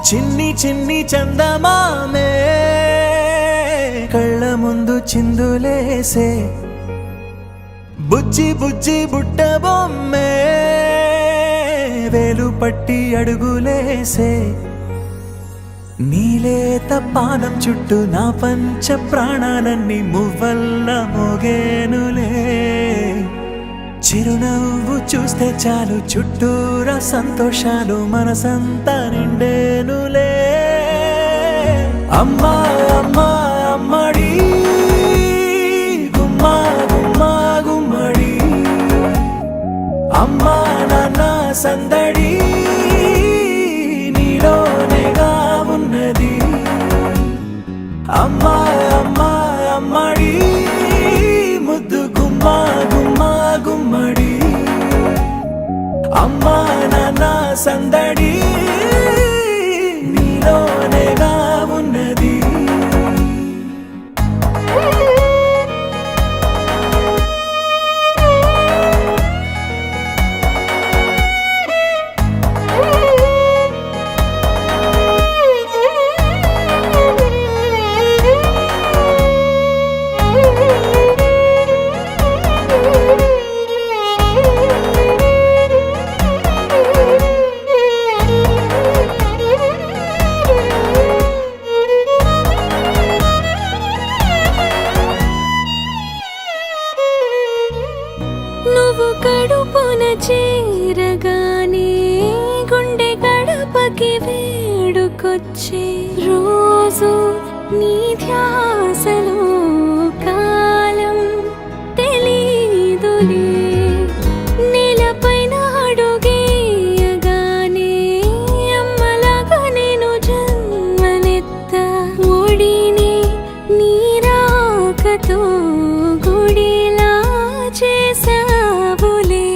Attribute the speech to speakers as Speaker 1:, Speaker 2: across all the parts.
Speaker 1: చిన్ని చిన్ని చందమామే కళ్ళ ముందు చిందులేసే బుజ్జి బుజ్జి బుట్ట బొమ్మే వేలు పట్టి అడుగులేసే నీలేత పాదం చుట్టూ నా పంచ ప్రాణాలన్నీ మువ్వల్ల మోగేనులే చిరునవ్వు చూస్తే చాలు చుట్టూరా సంతోషాలు మనసంతా నిండేనులే అమ్మా అమ్మా అమ్మడి గుమ్మా గుమ్మా గుమ్మడి అమ్మా నాన్న సందడి నీలోనేగా ఉన్నది అమ్మా అమ్మా అమ్మడి ముద్దు గుమ్మా గుమ్మా గుమ్మడి అమ్మా నాన్న సందడి నీలోనేగా ఉన్నది
Speaker 2: నువ్వు కడుపున చేరగానే గుండె గడపకి వేడుకొచ్చే రోజు నీ ధ్యాసలో కాలం తెలీదులే నేలపైన అడుగేయగానే అమ్మలాగా నేను జన్మనెత్త ఒడిని నీ రాకతో గుడిలా చేసావులే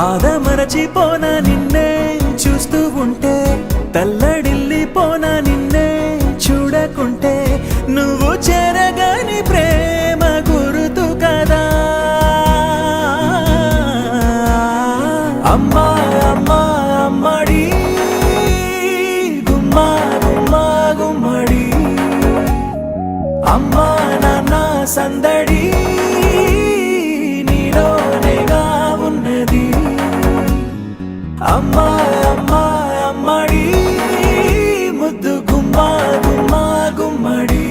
Speaker 1: ఆదమరచిపోనా నిన్నే చూస్తూ ఉంటే తల్లడిల్లిపోనా నిన్నే చూడకుంటే నువ్వు చెరగని ప్రేమ గురుతు కదా అమ్మా అమ్మా అమ్మడి గుమ్మా గుమ్మా గుమ్మడి అమ్మా నాన్న సందడి నీలోనేగా ఉన్నది అమ్మా అమ్మా అమ్మడి ముద్దు గుమ్మా గుమ్మా గుమ్మడి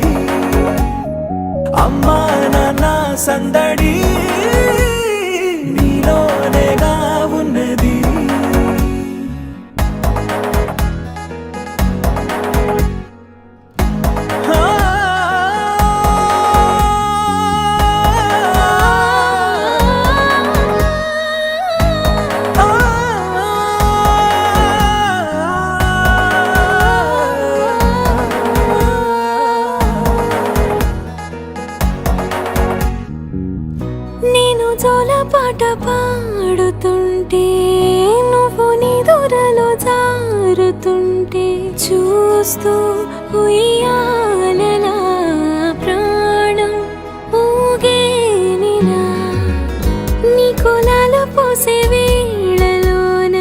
Speaker 1: అమ్మా నాన్న సందడి నీలోనేగా ఉన్నది
Speaker 2: నేను జోలపాట పాడుతుంటే నువ్వు నిదురలో జారుతుంటే చూస్తూ ఉయ్యాలలా ప్రాణం ఊగేనిలా నీ కులాల పోసే వేళలోన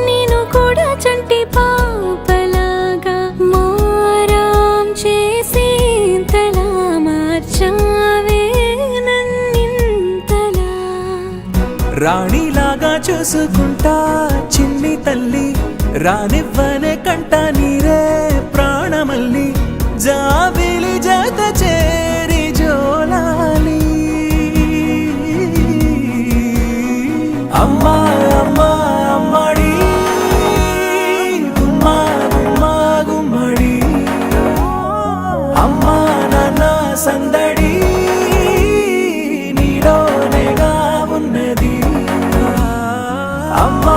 Speaker 2: నేను కూడా చంటి పాపలాగా మారాం చేసేంతలా మార్చావే
Speaker 1: రాణిలాగా చూసుకుంటా చిన్ని తల్లి రానివ్వనే కంట నీరే ప్రాణమల్లి జాబిలి జత చేరి జోలాలి అమ్మా అమ్మా అమ్మడి గుమ్మా గుమ్మా గుమ్మడి అమ్మా నాన్న సందడి నీలోనేగా ఉన్నది అమ్మా